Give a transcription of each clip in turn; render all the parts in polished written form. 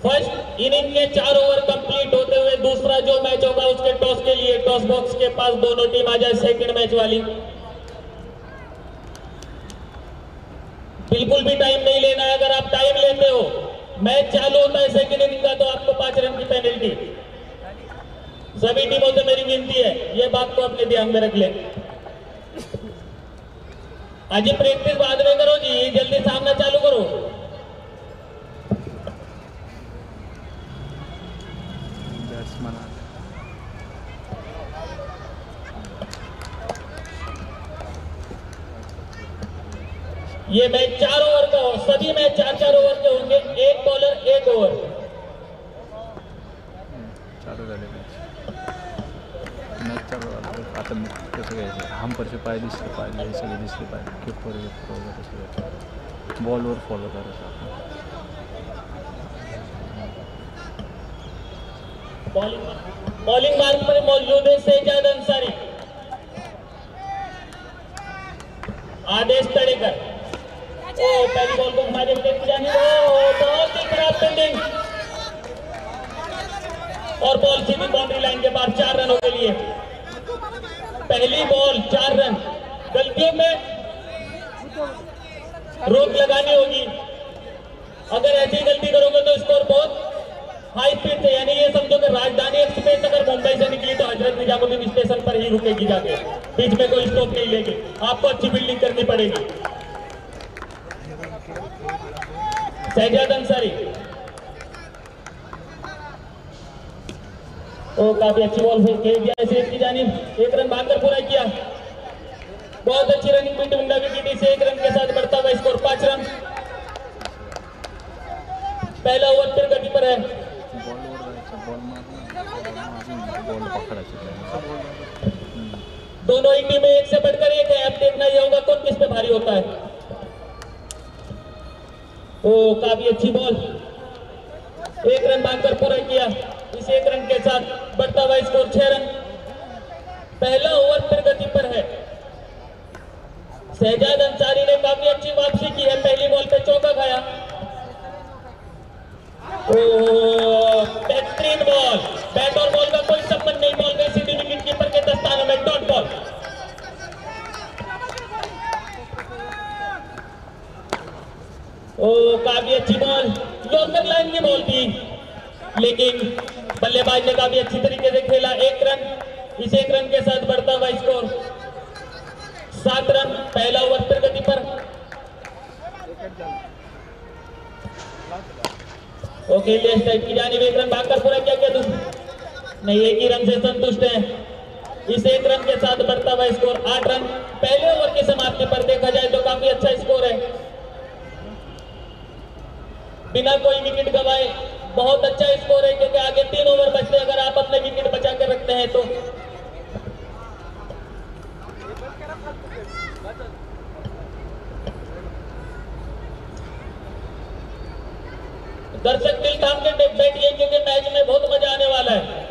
First inning के 4 over complete होते हुए दूसरा जो मैच होगा उसके टॉस के लिए टॉस बॉक्स के पास दोनों टीम आ जाए सेकंड मैच वाली। बिल्कुल भी टाइम नहीं लेना है। अगर आप टाइम लेते हो, मैच चालू होता है सेकंड इनिंग का, तो आपको 5 रन की पेनल्टी। सभी टीमों से मेरी विनती है, ये बात को अपने ध्यान में रख लें। अजी प्रैक्टिस बाद में करो जी, जल्दी सामना चालू करो। ये मैच 4 ओवर का हो, सभी मैच 4-4 ओवर के होंगे, एक बॉलर 1 ओवर। चालू झाले मॅच चालू झालं आता कसं घ्यायचं हमपरचे पाय दिसले पाहिजे, हे सगळे दिसले पाहिजे, किपर वगैरे सगळं बॉलवर फॉलो करायचं आपण। बॉलिंग मार्ग पर मौजूद है सेजाद अंसारी, आदेश तड़ेकर। पहली बॉल को घुमा देते जाने बहुत ही खराब फील्डिंग और बॉल सीधी बाउंड्री लाइन के बाहर 4 रनों के लिए। पहली बॉल 4 रन। गलतियों में रोक लगानी होगी, अगर ऐसी गलती करोगे तो स्कोर बहुत हाई स्पीड से, यानी ये समझो कि राजधानी एक्सप्रेस अगर मुंबई से निकली तो हजरत निजामुद्दीन स्टेशन पर ही रुकेगी जाके, बीच में कोई स्टॉप नहीं लेगी। आपको अच्छी फील्डिंग करनी पड़ेगी। सैजाद अंसारी, काफी अच्छी बॉल खेल दिया सेफ की जानिब, 1 रन भागकर पूरा किया। बहुत अच्छी रनिंग बिटवीन द विकेट से 1 रन के साथ बढ़ता हुआ स्कोर 5 रन। पहला ओवर फिर गति पर है। दोनों ही टीमें एक से बढ़कर एक है, अब देखना यह होगा कौन किस पे भारी होता है। काफी अच्छी बॉल, 1 रन भागकर पूरा किया। इस 1 रन के साथ बढ़ता हुआ स्कोर 6 रन। पहला ओवर फिर गति पर है। सैजाद अंसारी ने काफी अच्छी वापसी की है, पहली बॉल पे चौका खाया। बेहतरीन बॉल, बैट और बॉल का कोई संबंध नहीं, बॉल गई सीधी विकेट कीपर के दस्तानों में, डॉट बॉल। काफी अच्छी बॉल, यॉर्कर लाइन की बॉल थी, लेकिन बल्लेबाज ने काफी अच्छी तरीके से खेला। 1 रन, इस 1 रन के साथ बढ़ता हुआ स्कोर 7 रन। पहला ओवर फिर गति पर। लेफ्ट साइड की जानिब 1 रन भागकर पूरा किया गया, नहीं 1 ही रन से संतुष्ट हैं। इस 1 रन के साथ बढ़ता हुआ स्कोर 8 रन। पहले ओवर की समाप्ति पर देखा जाए तो काफी अच्छा स्कोर है, बिना कोई विकेट गवाए बहुत अच्छा स्कोर है, क्योंकि आगे 3 ओवर बचते, अगर आप अपने विकेट बचा कर रखते हैं तो। दर्शक दिल थाम के बैठिए, क्योंकि मैच में बहुत मजा आने वाला है।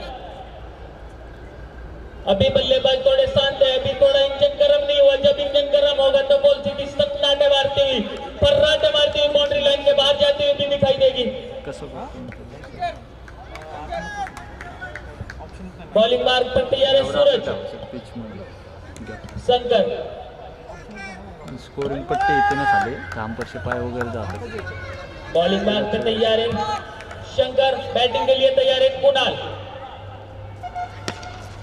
अभी बल्लेबाज थोड़े शांत है, अभी थोड़ा इंजन गर्म नहीं हुआ। जब इंजन गर्म होगा तो बॉल सीधी सन्नाटे मारती हुई, फर्राटे मारती हुई बाउंड्री लाइन के बाहर जाती हुई भी दिखाई देगी। बॉलिंग मार्ग पर तैयार है सूरज शंकर। स्कोरिंग पट्टी इतने खाली काम पर सिपाही वगैरह जाते। बॉलिंग मार्ग पर तैयार है शंकर, बैटिंग के लिए तैयार है कुणाल।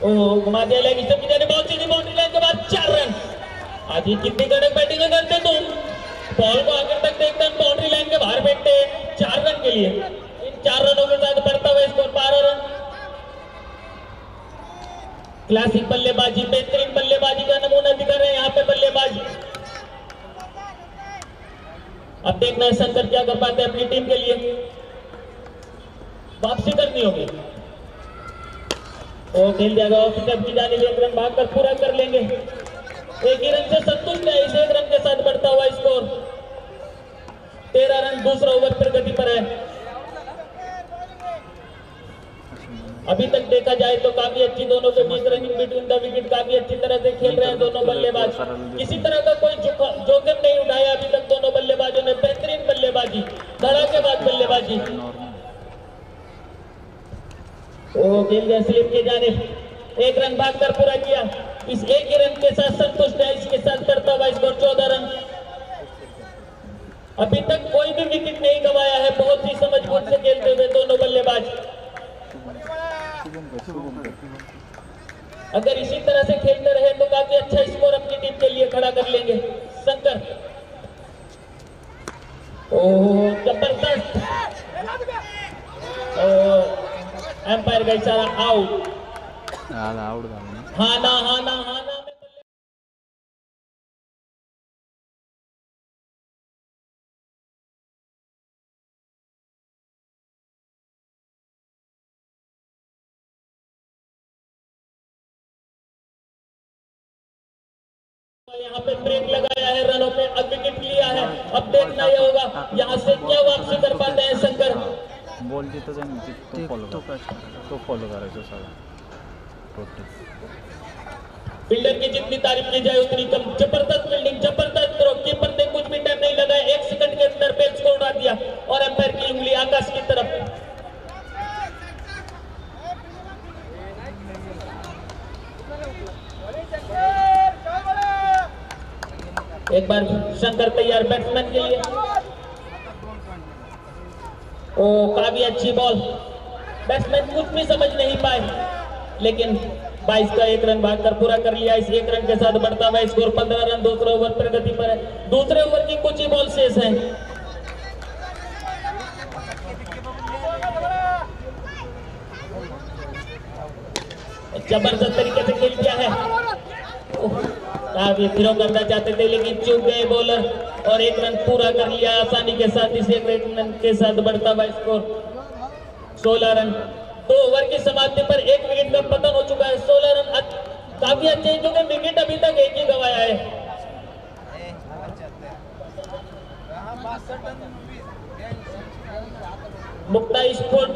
घुमा दिया लेग स्टंप की जाने, बॉल सीधी बाउंड्री लाइन के बाद 4 रन। आज ही कितनी कड़क बैटिंग करते तुम, बॉल को आखिर तक देखते हैं, बाउंड्री लाइन के बाहर बैठते 4 रन के लिए। इन 4 रनों के साथ बढ़ता हुआ स्कोर 12 रन। क्लासिक बल्लेबाजी, बेहतरीन बल्लेबाजी का नमूना दिखा रहे हैं यहाँ पे बल्लेबाज। अब देखना है शंकर क्या कर पाते हैं अपनी टीम के लिए। वापसी करनी होगी, खेल जाएगा ऑफिसर की जाने, 1 रन भागकर पूरा कर लेंगे। 1 ही रन से संतुष्ट है, इस 1 रन के साथ बढ़ता हुआ स्कोर 13 रन। दूसरा ओवर फिर गति पर है। अभी तक देखा जाए तो काफी अच्छी दोनों के बीच रनिंग बिटवीन द विकेट, काफी अच्छी तरह से खेल रहे हैं दोनों बल्लेबाज। किसी तरह का कोई जोखिम नहीं उठाया अभी तक दोनों बल्लेबाजों ने। बेहतरीन बल्लेबाजी, धड़ाकेबाज बल्लेबाजी। वो खेल गया स्लिप की जानिब, एक रन भागकर पूरा किया। इस एक ही रन के साथ संतुष्ट है, इसके साथ करता हुआ स्कोर 14 रन। अभी तक कोई भी विकेट नहीं गंवाया है, बहुत ही समझबूझ से खेलते हुए दोनों बल्लेबाज। अगर इसी तरह से खेलते रहे तो काफी अच्छा स्कोर अपनी टीम के लिए खड़ा कर लेंगे। शंकर, ओह जबरदस्त, एम्पायर का इशारा, आउट। आउट हाना हाना हाना में यहाँ पे ब्रेक लगाया है, रनों पे अब विकेट लिया है। अब देखना यह होगा यहाँ से क्या वापसी कर पाते हैं शंकर। बॉल जितना जाए तो फॉलो करायचं सगळं टोटल। फील्डर की जितनी तारीफ की जाए उतनी कम। जबरदस्त फील्डिंग, जबरदस्त थ्रो, कीपर ने कुछ भी टाइम नहीं लगाया, 1 सेकंड के अंदर बेल स्कोर उड़ा दिया और एम्पायर की उंगली आकाश की तरफ। एक बार शंकर तैयार बैट्समैन के लिए। ओ काफी अच्छी बॉल, बैट्समैन कुछ भी समझ नहीं पाए, लेकिन 22 का एक रन भागकर पूरा कर लिया। इस एक रन के साथ बढ़ता हुआ स्कोर 15 रन। दूसरे ओवर प्रगति पर है, दूसरे ओवर की कुछ ही बॉल शेष है। जबरदस्त तरीके से खेल किया है, काफी थ्रो करना चाहते थे लेकिन चूक गए बॉलर और एक रन पूरा कर लिया आसानी के साथ। इस एक रन के साथ बढ़ता हुआ स्कोर 16 रन। 2 ओवर की समाप्ति पर 1 विकेट का पतन हो चुका है। 16 रन काफी अच्छे हैं क्योंकि विकेट अभी तक एक ही गंवाया है। मुक्ता स्पोर्ट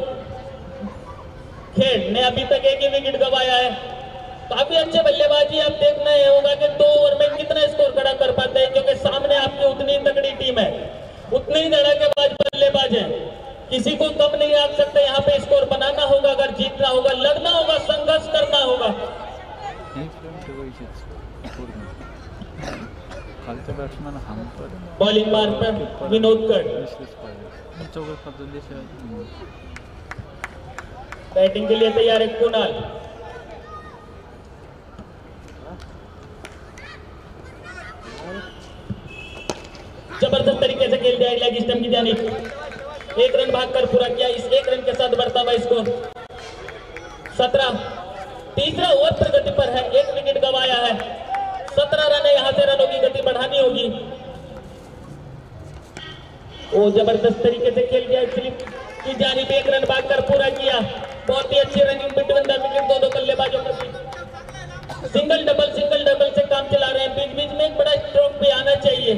खेल ने अभी तक एक ही विकेट गंवाया है। काफी अच्छे बल्लेबाजी, अब देखना यह होगा कि 2 ओवर में कितना स्कोर खड़ा कर पाते हैं, क्योंकि सामने आपकी उतनी तगड़ी टीम है, उतने ही धड़ाकेबाज बल्लेबाज हैं, किसी को कम नहीं आंक सकते। यहाँ पे स्कोर बनाना होगा, अगर जीतना होगा, लड़ना होगा, संघर्ष करना होगा। बॉलिंग मार्ग पर विनोद कट, बैटिंग के लिए तैयार है कुणाल। जबरदस्त तरीके से खेल दिया लेग स्टंप की जानिब, 1 रन भागकर पूरा किया। इस 1 रन के साथ बढ़ता हुआ स्कोर 17। तीसरा ओवर प्रगति पर है, 1 विकेट गंवाया है। 17 रन है, यहां से रनों की गति बढ़ानी होगी। वो जबरदस्त तरीके से खेल दिया स्लिप की जानिब, 1 रन भागकर पूरा किया। बहुत ही अच्छी रनिंग बिटवीन द विकेट दोनों बल्लेबाजों के बीच। सिंगल डबल से काम चला रहे हैं, बीच बीच में एक बड़ा स्ट्रोक भी आना चाहिए।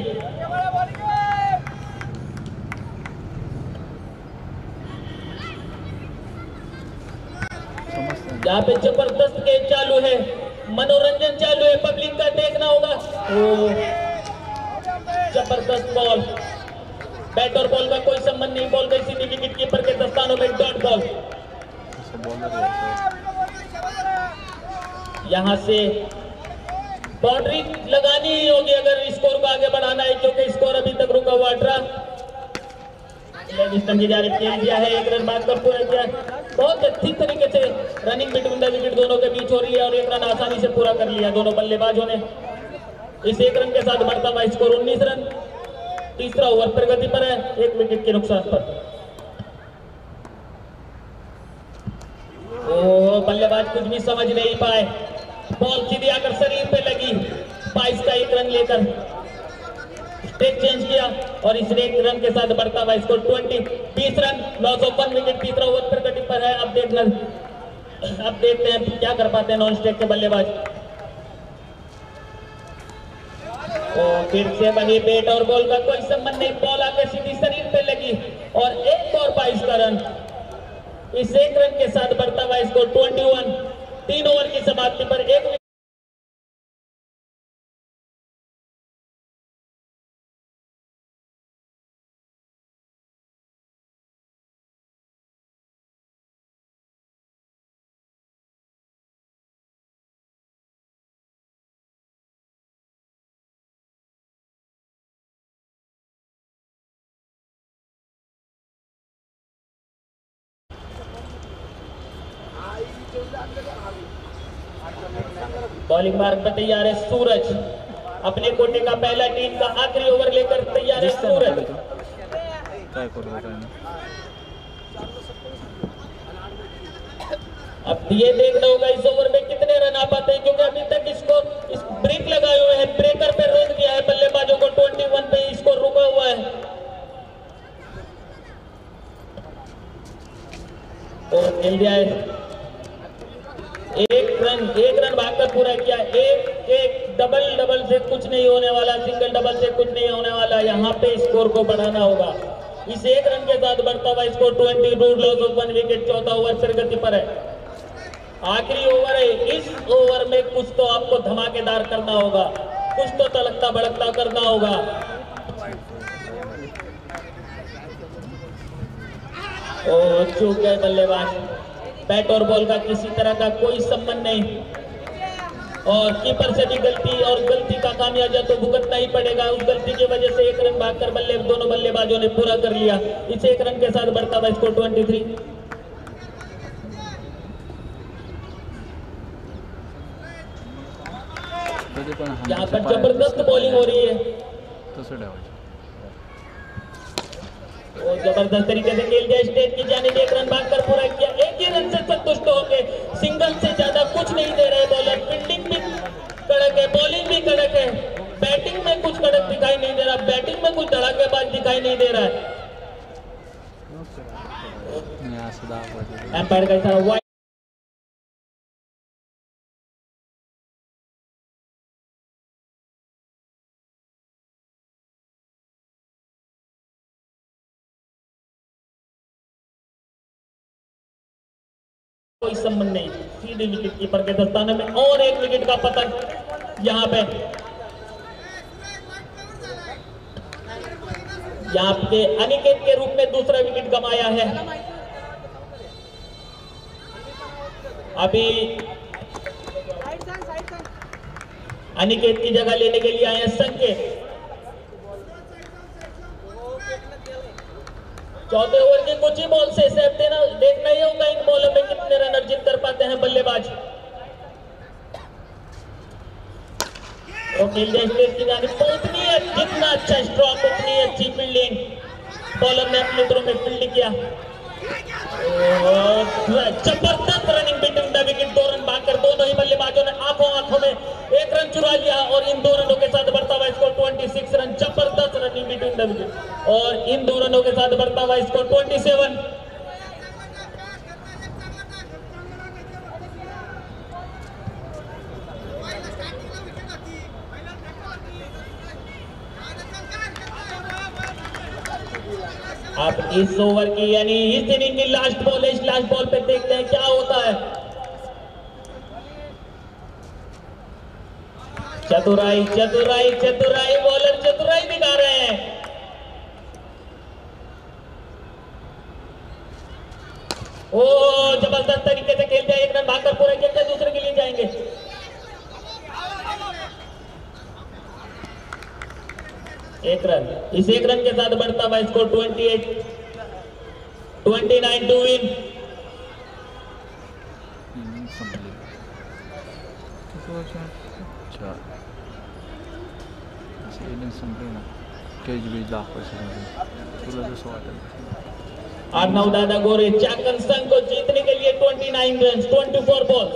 यहाँ पे जबरदस्त गेम चालू है, मनोरंजन चालू है, पब्लिक का देखना होगा। जबरदस्त बॉल, बैट और बॉल का कोई संबंध नहीं, बॉल गई सीधी विकेट कीपर के दस्तानों में, डॉट बॉल। यहां से बाउंड्री लगानी ही होगी अगर स्कोर को आगे बढ़ाना है, क्योंकि स्कोर अभी तक रुका हुआ 18। खेल दिया है, 1 रन बाद कर पूरा किया। बहुत अच्छी तरीके से रनिंग बिटवीन द विकेट दोनों के बीच हो रही है और 1 रन आसानी से पूरा कर लिया दोनों बल्लेबाजों ने। इस 1 रन के साथ बढ़ता हुआ स्कोर 19 रन। तीसरा ओवर प्रगति पर है, 1 विकेट के नुकसान पर। ओ बल्लेबाज कुछ भी समझ नहीं पाए, बॉल सीधी आकर शरीर पे लगी। 22 का 1 रन लेकर स्टेज चेंज किया और इस 1 रन के साथ बढ़ता हुआ score 20। 20 run, loss of 1 wicket. तीसरा ओवर प्रगति पर है। अब देखते हैं क्या कर पाते हैं नॉन स्ट्राइक के बल्लेबाज। और फिर से वही बैट और बॉल का कोई संबंध नहीं, बॉल आकर सीधी शरीर पे लगी और एक और 22 का रन। इस 1 रन के साथ बढ़ता हुआ स्कोर 21। 3 ओवर की समाप्ति पर 1 बॉलिंग मार्ग पर तैयार है सूरज। अपने कोटे का पहला टीम का आखिरी ओवर लेकर तैयार है सूरज। काय करू काय नाही. अब ये देखना होगा इस ओवर में कितने रन आ पाते हैं, क्योंकि अभी तक इसको इस ब्रेक लगाए हुए हैं, ब्रेकर पे रोक दिया है बल्लेबाजों को। 21 पे इसको रुका हुआ है और खेल दिया है। एक रन भागकर पूरा किया। एक डबल से कुछ नहीं होने वाला, सिंगल डबल से कुछ नहीं होने वाला। यहाँ पे स्कोर को बढ़ाना होगा। इस एक रन के साथ बढ़ता हुआ स्कोर 20 रूट लॉस ऑफ 1 विकेट। चौथा ओवर प्रगति पर है, आखिरी ओवर है। इस ओवर में कुछ तो आपको धमाकेदार करना होगा, कुछ तो तलकता भड़कता करना होगा। ओ चूक गए बल्लेबाज। बैट और बॉल का किसी तरह का कोई संबंध नहीं, और कीपर से भी गलती, और गलती का खामियाजा तो भुगतना ही पड़ेगा। उस गलती की वजह से एक रन भागकर दोनों बल्लेबाजों ने पूरा कर लिया। इस एक रन के साथ बढ़ता हुआ स्कोर 23। यहाँ पर जबरदस्त बॉलिंग हो रही है, जबरदस्त तरीके से खेल गया स्टेट की जानिब। एक रन भागकर पूरा किया। एक ही रन से संतुष्ट होके सिंगल से ज्यादा कुछ नहीं दे रहे बॉलर। फील्डिंग भी कड़क है, बॉलिंग भी कड़क है, बैटिंग में कुछ कड़क दिखाई नहीं दे रहा, बैटिंग में कुछ धड़ाकेबाज दिखाई नहीं दे रहा है। एम्पायर का इशारा। कोई संबंध नहीं, सीधे विकेट कीपर के दस्ताने में। और एक विकेट का पतन यहाँ पे। यहाँ पे अनिकेत के रूप में दूसरा विकेट गंवाया है। अभी अनिकेत की जगह लेने के लिए आए हैं संकेत। चौथे ओवर के कुछ ही बॉल से सेफ देखना ही होगा इन बॉलों में कितने रन अर्जित कर पाते हैं बल्लेबाज। उतनी जितना अच्छा स्ट्रोक उतनी अच्छी फील्डिंग बॉलर ने अपने थ्रो में फील्ड किया। जबरदस्त running between the wicket. 2 run भागकर दोनों ही बल्लेबाजों ने आंखों में एक रन चुरा लिया, और इन 2 रनों के साथ बढ़ता हुआ स्कोर 26 रन। जबरदस्त रनिंग बिटवीन द विकेट, और इन 2 रनों के साथ बढ़ता हुआ स्कोर 27। आप इस ओवर की यानी इस इनिंग की लास्ट बॉल है। इस लास्ट बॉल पे देखते हैं क्या होता है। चतुराई चतुराई चतुराई, बॉलर चतुराई दिखा रहे हैं। ओ जबरदस्त तरीके से खेलते हैं। एक रन भागकर पूरा खेलते, दूसरे के लिए जाएंगे। एक रन, इस एक रन के साथ बढ़ता हुआ score 29 to win. Arnav Dada Gore Chakan संघ को जीतने के लिए 29 रन 24 बॉल्स।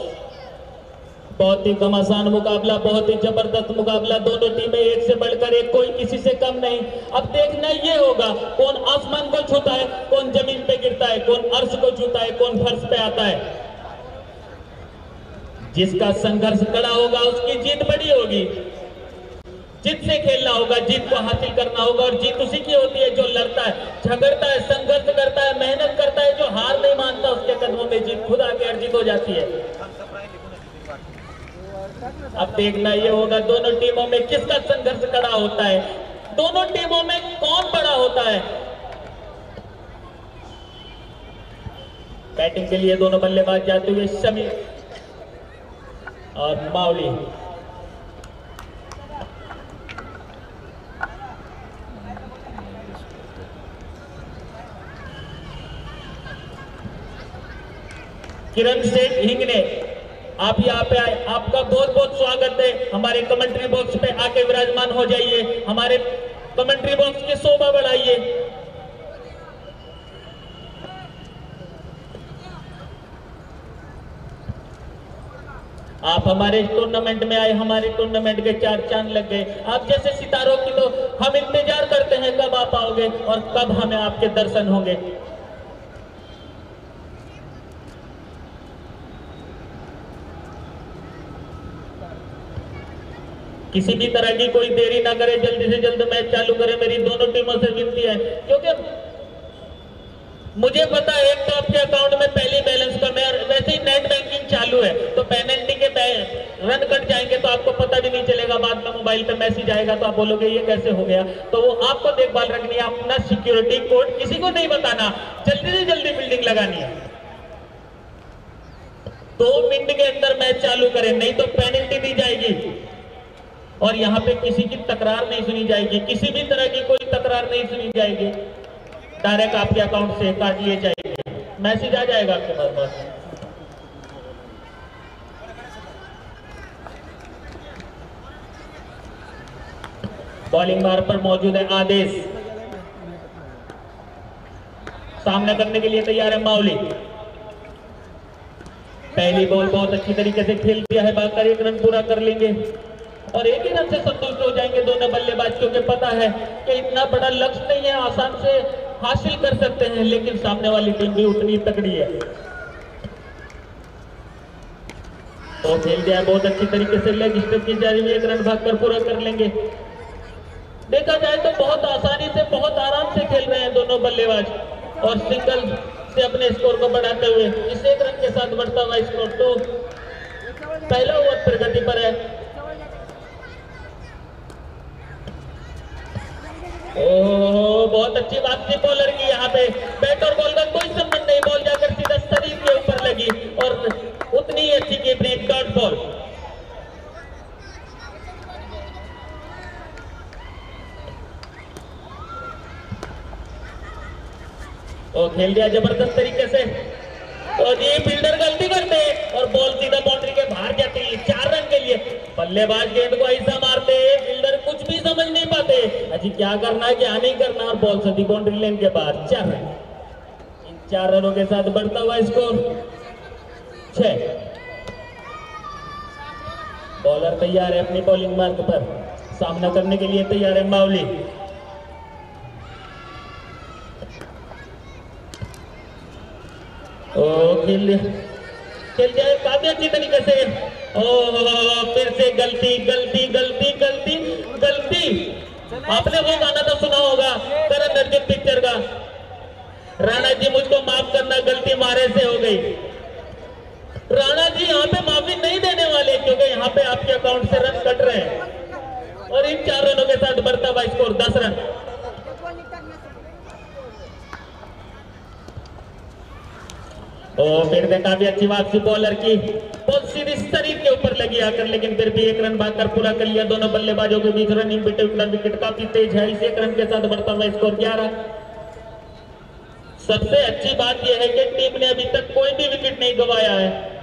बहुत ही घमासान मुकाबला, बहुत ही जबरदस्त मुकाबला। दोनों टीमें एक से बढ़कर एक, कोई किसी से कम नहीं। अब देखना ये होगा कौन आसमान को छूता है, कौन जमीन पे गिरता है, कौन अर्श को छूता है, कौन फर्श पे आता है। जिसका संघर्ष कड़ा होगा उसकी जीत बड़ी होगी। जीत से खेलना होगा, जीत को हासिल करना होगा, और जीत उसी की होती है जो लड़ता है, झगड़ता है, संघर्ष करता है, मेहनत करता है। जो हार नहीं मानता उसके कदमों में जीत खुद आके अर्जित हो जाती है। अब देखना ये होगा दोनों टीमों में किसका संघर्ष कड़ा होता है, दोनों टीमों में कौन बड़ा होता है। बैटिंग के लिए दोनों बल्लेबाज जाते हुए शमी और मावली। किरण सेठ हिंगने आप यहाँ पे आए, आपका बहुत बहुत स्वागत है। हमारे कमेंट्री बॉक्स पे आके विराजमान हो जाइए, हमारे कमेंट्री बॉक्स की शोभा बढ़ाइए। आप हमारे टूर्नामेंट में आए, हमारे टूर्नामेंट के 4 चांद लग गए। आप जैसे सितारों की तो हम इंतजार करते हैं कब आप आओगे और कब हमें आपके दर्शन होंगे। किसी भी तरह की कोई देरी ना करे, जल्दी से जल्द मैच चालू करे, मेरी दोनों टीमों से विनती है। क्योंकि मुझे पता है एक तो आपके अकाउंट में पहले बैलेंस कम है और वैसे ही नेट बैंकिंग चालू है, तो पेनल्टी के रन कट जाएंगे तो आपको पता भी नहीं चलेगा। बाद में मोबाइल पे मैसेज आएगा तो आप बोलोगे ये कैसे हो गया। तो वो आपको देखभाल रखनी है, अपना सिक्योरिटी कोड किसी को नहीं बताना, जल्दी से जल्दी बिल्डिंग लगानी है। 2 मिनट के अंदर मैच चालू करें, नहीं तो पेनल्टी दी जाएगी और यहाँ पे किसी की तकरार नहीं सुनी जाएगी, किसी भी तरह की कोई तकरार नहीं सुनी जाएगी। डायरेक्ट आपके अकाउंट से काट लिए जाएंगे, मैसेज आ जाएगा आपके पास। बॉलिंग मार्ग पर मौजूद है आदेश, सामना करने के लिए तैयार है माउली। पहली बॉल बहुत अच्छी तरीके से खेल दिया है, बाकर 1 रन पूरा कर लेंगे और 1 ही रन से संतुष्ट हो जाएंगे दोनों बल्लेबाज, क्योंकि पता है कि इतना बड़ा लक्ष्य नहीं है, आसान से हासिल कर सकते हैं, लेकिन सामने वाली टीम भी उतनी तगड़ी है। तो खेल दिया बहुत अच्छी तरीके से, लेग स्टेप की जारी में 1 रन भागकर पूरा कर लेंगे। देखा जाए तो बहुत आसानी से, बहुत आराम से खेल रहे हैं दोनों बल्लेबाज और सिंगल से अपने स्कोर को बढ़ाते हुए इस 1 रन के साथ बढ़ता हुआ स्कोर तो पहला ओवर प्रगति पर है। ओह, बहुत अच्छी वापसी बॉलर की, यहाँ पे बैट और बॉल का कोई संबंध नहीं, बॉल जाकर सीधा शरीर के ऊपर लगी और उतनी ही अच्छी कीपिंग, डॉट बॉल। तो खेल दिया जबरदस्त तरीके से, तो जी फील्डर गलती करते और बॉल सीधा बाउंड्री के बाहर जाती है 4 रन के लिए। बल्लेबाज गेंद को ऐसा मारते, फील्डर कुछ भी समझ नहीं पाते अजी क्या करना है क्या नहीं करना, और बॉल सीधी बाउंड्री लाइन के बाहर 4 रन। इन 4 रनों के साथ बढ़ता हुआ स्कोर 6। बॉलर तैयार है अपनी बॉलिंग मार्ग पर, सामना करने के लिए तैयार है माउली। खेल जाए काफी अच्छी तरीके से, फिर से गलती गलती गलती गलती गलती। आपने वो गाना तो सुना होगा करण अर्जुन पिक्चर का, राणा जी मुझको माफ करना गलती मारे से हो गई। राणा जी यहाँ पे माफी नहीं देने वाले, क्योंकि यहाँ पे आपके अकाउंट से रन कट रहे हैं और इन 4 रनों के साथ बढ़ता हुआ स्कोर 10 रन। फिर से काफी अच्छी वापसी बॉलर की, बहुत सीधी शरीर के ऊपर लगी आकर, लेकिन फिर भी 1 रन भागकर पूरा कर लिया। दोनों बल्लेबाजों के बीच रनिंग बिटवीन विकेट काफी तेज है, इस 1 रन के साथ बढ़ता हुआ स्कोर 11। सबसे अच्छी बात यह है कि टीम ने अभी तक कोई भी विकेट नहीं गंवाया है।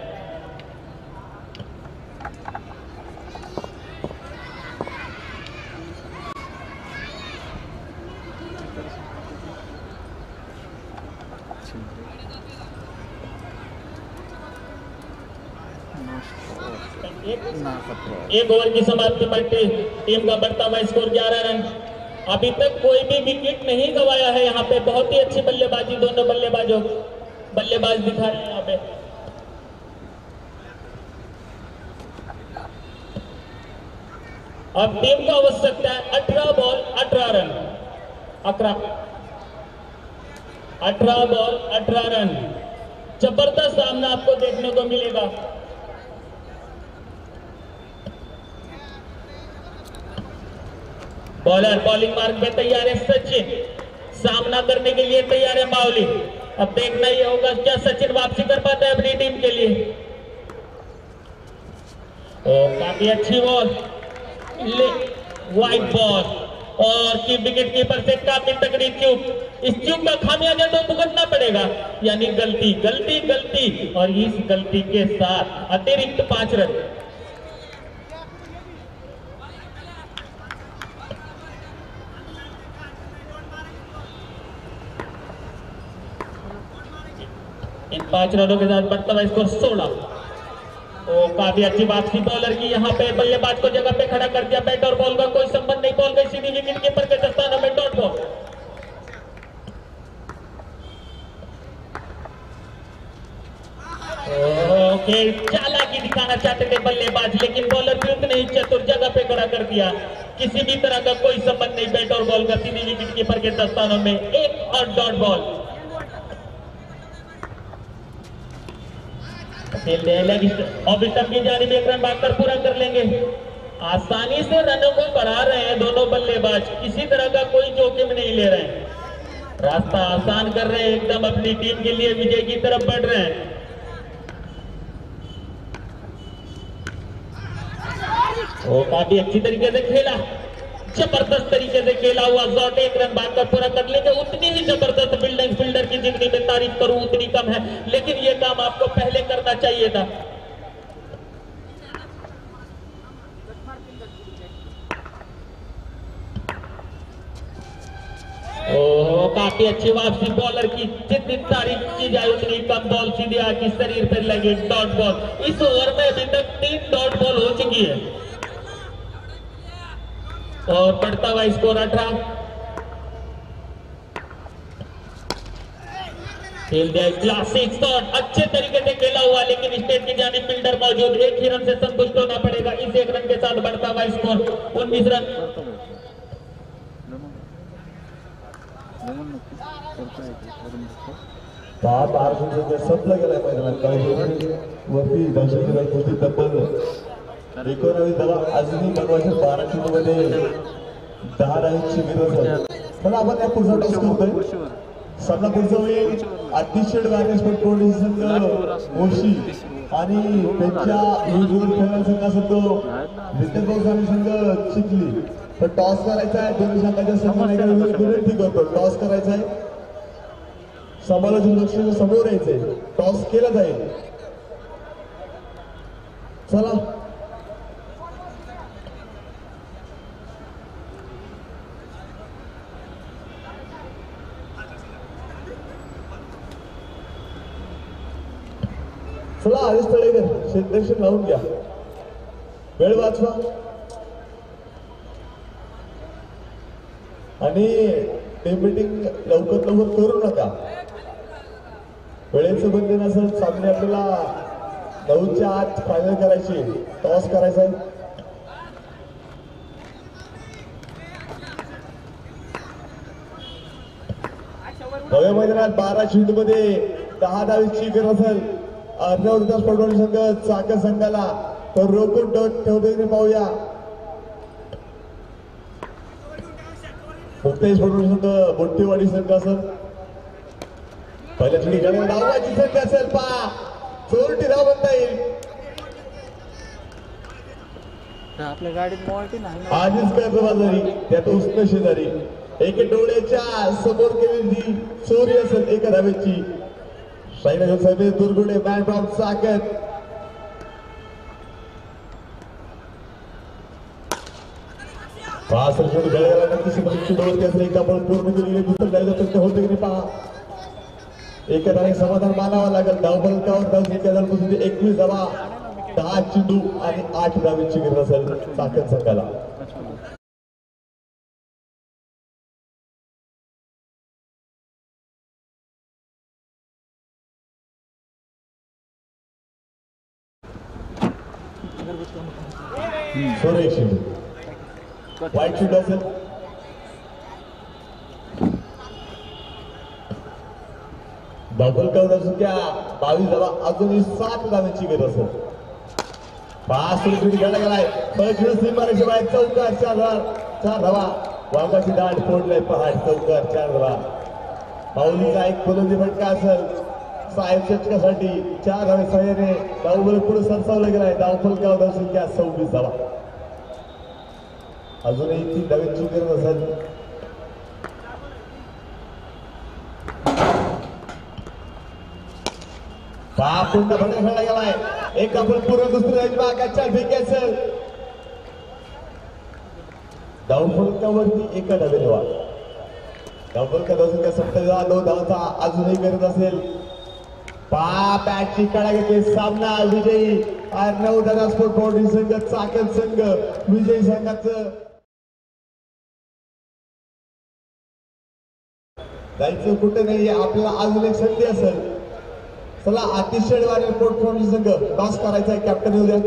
एक ओवर की समाप्ति पर टीम का बढ़ता हुआ स्कोर 11 रन। अभी तक कोई भी विकेट नहीं गंवाया है यहाँ पे, बहुत ही अच्छी बल्लेबाजी दोनों बल्लेबाज दिखा रहे हैं यहाँ पे। अब टीम को आवश्यकता है 18 बॉल 18 रन, 18 बॉल 18 रन। जबरदस्त सामना आपको देखने को मिलेगा। बॉलर बॉलिंग मार्ग पे तैयार है सचिन, सामना करने के लिए तैयार है माउली। अब देखना ही होगा क्या सचिन वापसी कर पाता है अपनी टीम के लिए। काफी अच्छी बॉल, वाइड बॉल और की विकेट कीपर से काफी तगड़ी चूक। इस चूक का खामियाजा तो भुगतना पड़ेगा, यानी गलती गलती गलती गलती और इस गलती के साथ अतिरिक्त 5 रन। इन 5 रनों के साथ बढ़ता हुआ स्कोर 16। ओ काफी अच्छी वापसी बॉलर की, यहाँ पे बल्लेबाज को जगह पे खड़ा कर दिया। बैट और बॉल का कोई संबंध नहीं, बॉल गई सीधी विकेट कीपर के दस्तानों में, डॉट बॉल। ओके, चालाकी दिखाना चाहते थे बल्लेबाज, लेकिन बॉलर भी उतने ही चतुर, जगह पे खड़ा कर दिया। किसी भी तरह का कोई संबंध नहीं, बैट और बॉल का सीधी विकेट कीपर के दस्तानों में, एक और डॉट बॉल। ऑबिस्टम की जानिब एक रन भागकर पूरा कर लेंगे। आसानी से रनों को बढ़ा रहे हैं दोनों बल्लेबाज, किसी तरह का कोई जोखिम नहीं ले रहे हैं, रास्ता आसान कर रहे हैं एकदम अपनी टीम के लिए, विजय की तरफ बढ़ रहे हैं। वो काफी अच्छी तरीके से खेला, जबरदस्त तरीके से खेला हुआ शॉट, एक रन भागकर पूरा कर लेंगे। उतनी ही जबरदस्त फील्डिंग फील्डर की जितनी मैं तारीफ करूं उतनी कम है, लेकिन ये काम आपको पहले करना चाहिए था। ओह, काफी अच्छी वापसी बॉलर की, जितनी तारीफ की जाए उतनी कम, बॉल सीधे आके शरीर पर लगी, डॉट बॉल। इस ओवर में अभी तक 3 डॉट बॉल हो चुकी है और बढ़ता हुआ स्कोर 18। क्लासिक शॉट, अच्छे तरीके से खेला हुआ, लेकिन स्टेट की जानिब फील्डर मौजूद, एक ही रन से संतुष्ट होना पड़ेगा। इस एक रन के साथ बढ़ता हुआ स्कोर 19 रन। संपलं गेलाय मैदानात वरती दहशतवादी गोष्टी तब्बल 19 धावा, अजूनही बनवायच्या 12 चेंडूमध्ये 10 धावांची गरज. पण आपण या पुढचा टॉस करतोय. सामना पुढचा होईल अतिशय मॅनेजमेंट कोर्डिनेशन संघ मोशी आणि त्यांच्या युजवर खेळणारा संघ असेल तो विद्यार्थी संघ चिखली. तर टॉस करायचा आहे, दोन्ही संघाच्या संघाने विनंती करतो, टॉस करायचा आहे, समालोचन लक्ष समोर यायचंय, टॉस केला जाईल. चला चला हरीश तळेकर क्षेत्ररक्षण लावून घ्या, वेळ वाचवा आणि टीम मीटिंग लवकर करू नका. वेळेचं बंधन असेल, सामने आपल्याला 9च्या आत फायनल करायची, टॉस करायचा आहे. नव्या मैदानात 12 चेंडूमध्ये 10 धावांची गरज असेल. अर्धवट पटवणी संघ चाकण संघाला तर रोखून ठेवते पाहूया. मुक्तेश पटवणी संघ मोठेवाडी संघ असेल, पहिल्या ठिकाणी धावाची संख्या असेल, पहा चोरटी धाव बनता येईल. आपल्या गाडीत मोठी नाही, आधीच कर्जबाजारी, त्यात उष्ण शेजारी, एक डोळ्याच्या समोर केलेली चोरी असेल एका धावेची. साईनाथ साहेब दुर्गुडे मॅन फ्रॉम चाकण. पाच रन गळ्याला नक्कीच परीक्षेवरती असेल, एक आपण पूर्ण केलेली दुसरं जायचं होते की नाही पहा. एका धावे समाधान मानावं लागेल. धावफलकावर धाव संख्या झाली 21 धावा, 10 चेंडू आणि 8 धावांची गरज असेल चाकण संघाला. सोरे चेंडू वाईट चेंडू असेल. धावफलकावर संख्या 22 धावा, अजूनही 7 धावांची गरज असेल. 5 चेंडू खेळला गेलाय, चेंडू सीमारेषे बाहेर, चौकार 4 धावा. वाघाची दाट फोडलाय पहाड, चौकार 4 धावा. माऊलीचा एक फलंदाजी फटका असेल साहेब चटकासाठी, 4 धावे साह्याने धावबल पुढे सरसावला गेलाय. धावफलकावर संख्या 26 धावा, अजूनही 3 धावांची गरज असेल. पुन्हा भडा खेळला गेलाय. एक आपण पूर्ण दुसऱ्या भागाच्या भिक्याचं धावफलकावरती एका धावेने वा. धावफलकावरती सप्तका 9 धावांचा अजूनही करत असेल. बॅटची कडा घेते. सामना विजयी अर्णव दादा स्पोर्ट बाउंड्री संघ चाकण संघ विजयी संघाचं जायचं कुठं नाही. आपल्याला अजून एक संधी असेल. चला अतिशय वारे स्पोर्ट बाउंड्री संघ टॉस करायचा आहे. कॅप्टन येऊ द्या.